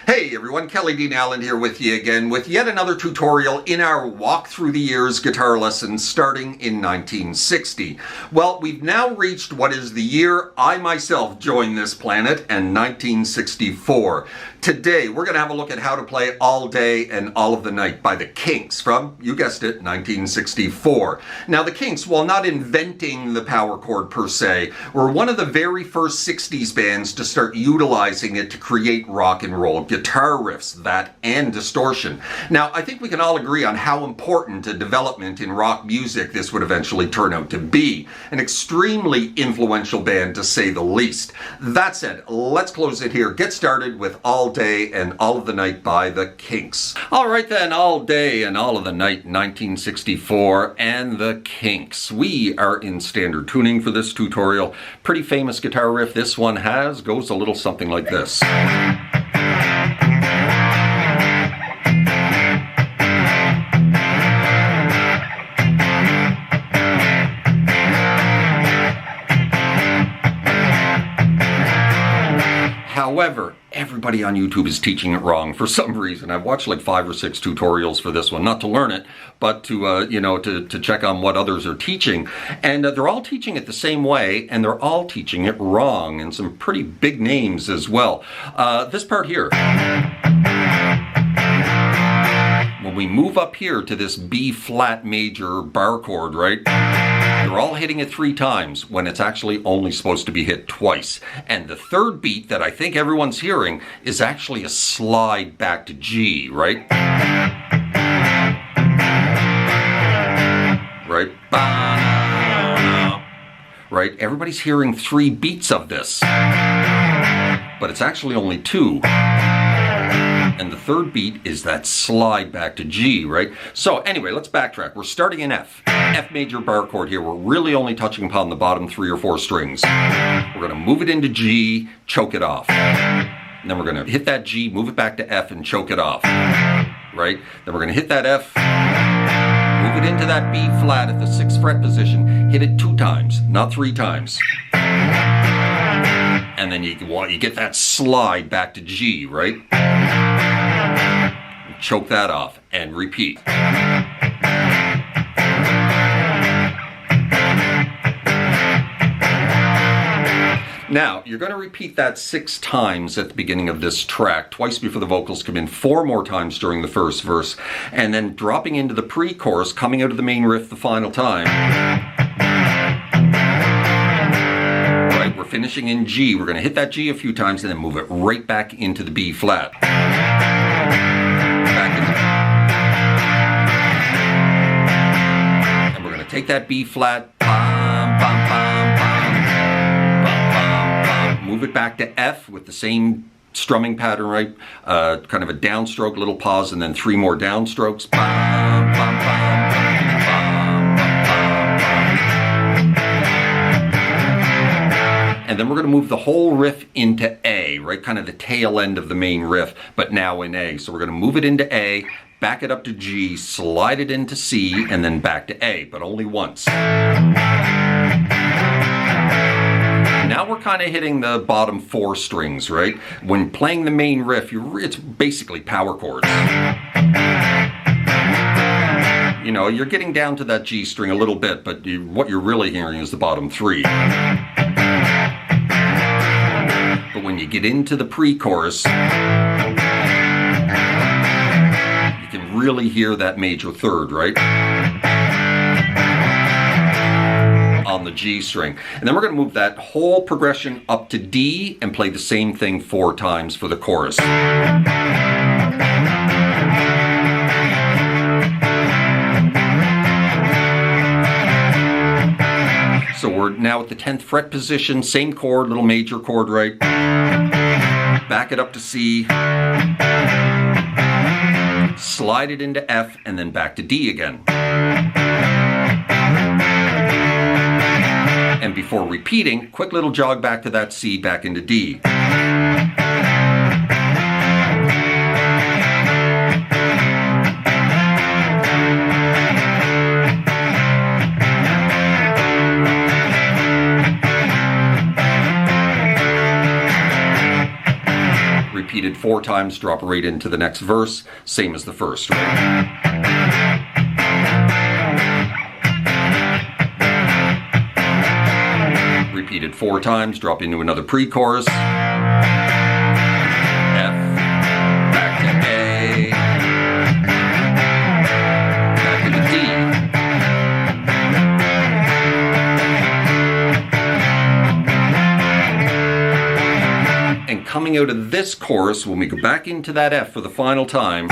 Hey everyone, Kelly Dean Allen here with you again with yet another tutorial in our Walk Through the Years guitar lessons starting in 1960. Well, we've now reached what is the year I myself joined this planet, and 1964. Today we're going to have a look at how to play All Day and All of the Night by the Kinks from, you guessed it, 1964. Now the Kinks, while not inventing the power chord per se, were one of the very first 60s bands to start utilizing it to create rock and roll guitar riffs, that and distortion. Now, I think we can all agree on how important a development in rock music this would eventually turn out to be. An extremely influential band, to say the least. That said, let's close it here. Get started with All Day and All of the Night by the Kinks. All right then, All Day and All of the Night, 1964, and the Kinks. We are in standard tuning for this tutorial. Pretty famous guitar riff this one has. Goes a little something like this. However, everybody on YouTube is teaching it wrong for some reason. I've watched like 5 or 6 tutorials for this one, not to learn it, but to to check on what others are teaching. And they're all teaching it the same way, and they're all teaching it wrong, and some pretty big names as well. This part here. When we move up here to this B flat major bar chord, right? They're all hitting it 3 times when it's actually only supposed to be hit twice. And the third beat that I think everyone's hearing is actually a slide back to G, right? Right? Right? Everybody's hearing 3 beats of this. But it's actually only 2. And the third beat is that slide back to G, right? So anyway, let's backtrack. We're starting in F. F major bar chord here. We're really only touching upon the bottom 3 or 4 strings. We're going to move it into G, choke it off. And then we're going to hit that G, move it back to F, and choke it off. Right? Then we're going to hit that F, move it into that B flat at the 6th fret position, hit it 2 times, not 3 times. And then you get that slide back to G, right? Choke that off and repeat. Now, you're going to repeat that 6 times at the beginning of this track, twice before the vocals come in, 4 more times during the first verse, and then dropping into the pre-chorus, coming out of the main riff the final time. Right, we're finishing in G. We're going to hit that G a few times and then move it right back into the B flat. And we're going to take that B flat, move it back to F with the same strumming pattern, right? Kind of a downstroke, little pause, and then 3 more downstrokes. And then we're going to move the whole riff into A, right? Kind of the tail end of the main riff, but now in A. So we're going to move it into A, back it up to G, slide it into C, and then back to A, but only once. Now we're kind of hitting the bottom 4 strings, right? When playing the main riff, it's basically power chords. You know, you're getting down to that G string a little bit, but what you're really hearing is the bottom 3. But when you get into the pre-chorus, you can really hear that major 3rd, right? On the G string. And then we're going to move that whole progression up to D and play the same thing 4 times for the chorus. So we're now at the 10th fret position, same chord, little major chord, right? Back it up to C, slide it into F, and then back to D again. And before repeating, quick little jog back to that C, back into D. 4 times, drop right into the next verse, same as the first, right? Repeated 4 times, drop into another pre-chorus. F, back to A, back to the D. And coming out of this chorus, when we go back into that F for the final time,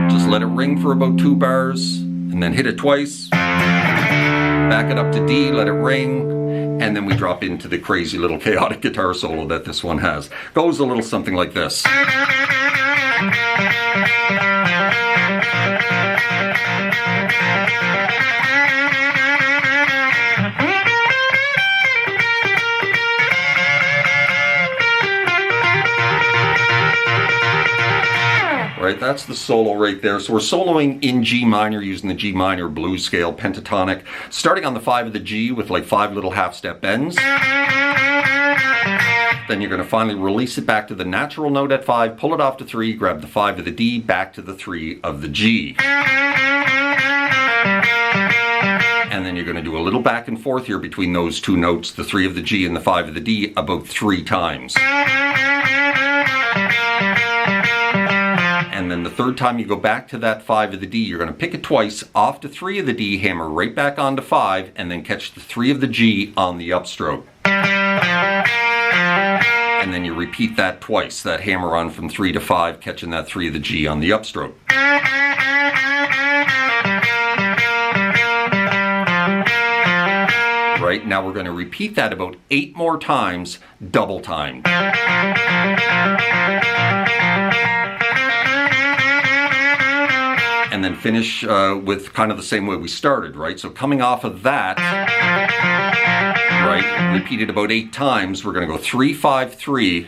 just let it ring for about 2 bars, and then hit it twice. Back it up to D, let it ring, and then we drop into the crazy little chaotic guitar solo that this one has. Goes a little something like this. Right, that's the solo right there. So we're soloing in G minor using the G minor blues scale, pentatonic, starting on the 5 of the G with like 5 little half-step bends. Then you're going to finally release it back to the natural note at 5, pull it off to 3, grab the 5 of the D, back to the 3 of the G. And then you're going to do a little back and forth here between those 2 notes, the 3 of the G and the 5 of the D, about 3 times. And then the third time you go back to that 5 of the D, you're going to pick it twice off to 3 of the D, hammer right back onto 5, and then catch the 3 of the G on the upstroke. And then you repeat that twice, that hammer on from 3 to 5, catching that 3 of the G on the upstroke. Right, now we're going to repeat that about 8 more times, double timed. And then finish with kind of the same way we started, right? So coming off of that, right, repeated about 8 times, we're going to go 3, 5, 3,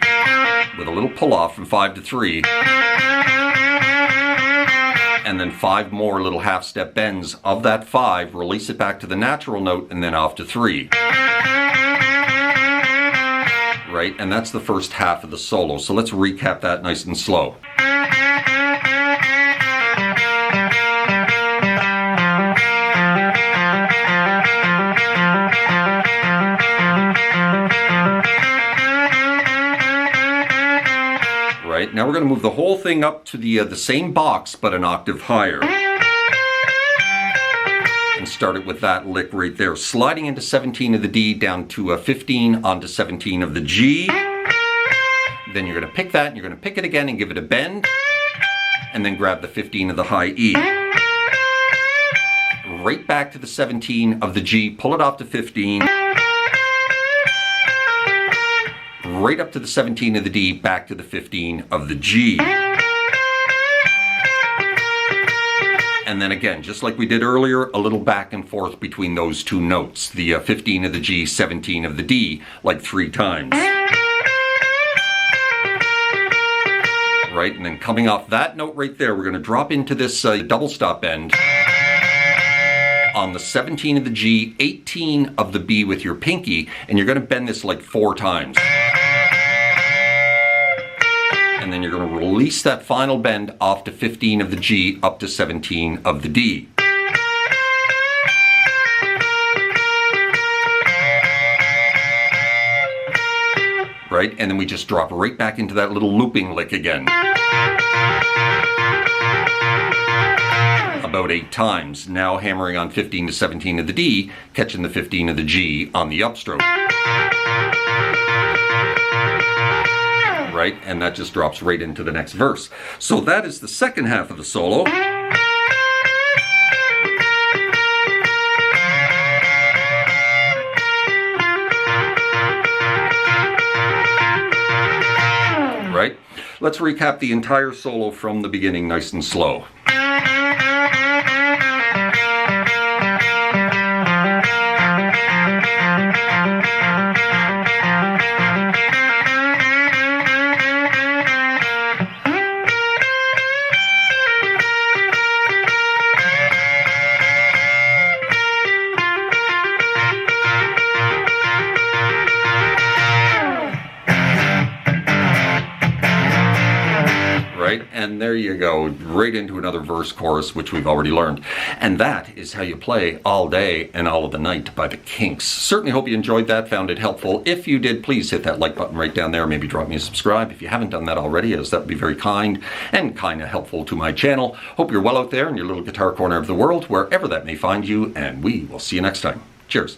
with a little pull off from 5 to 3, and then 5 more little half step bends of that 5, release it back to the natural note, and then off to 3. Right, and that's the first half of the solo. So let's recap that nice and slow. Right, now we're going to move the whole thing up to the same box, but an octave higher. And start it with that lick right there, sliding into 17 of the D down to 15 onto 17 of the G. Then you're going to pick that, and you're going to pick it again and give it a bend, and then grab the 15 of the high E. Right back to the 17 of the G, pull it off to 15. Right up to the 17 of the D, back to the 15 of the G. And then again, just like we did earlier, a little back and forth between those 2 notes. The 15 of the G, 17 of the D, like 3 times. Right, and then coming off that note right there, we're going to drop into this double stop bend on the 17 of the G, 18 of the B with your pinky, and you're going to bend this like 4 times. And then you're going to release that final bend off to 15 of the G up to 17 of the D. Right, and then we just drop right back into that little looping lick again. About 8 times. Now hammering on 15 to 17 of the D, catching the 15 of the G on the upstroke. Right, and that just drops right into the next verse. So that is the second half of the solo. Right, let's recap the entire solo from the beginning nice and slow. right? And there you go, right into another verse chorus, which we've already learned. And that is how you play All Day and All of the Night by the Kinks. Certainly hope you enjoyed that, found it helpful. If you did, please hit that like button right down there. Maybe drop me a subscribe if you haven't done that already, as that would be very kind and kind of helpful to my channel. Hope you're well out there in your little guitar corner of the world, wherever that may find you, and we will see you next time. Cheers.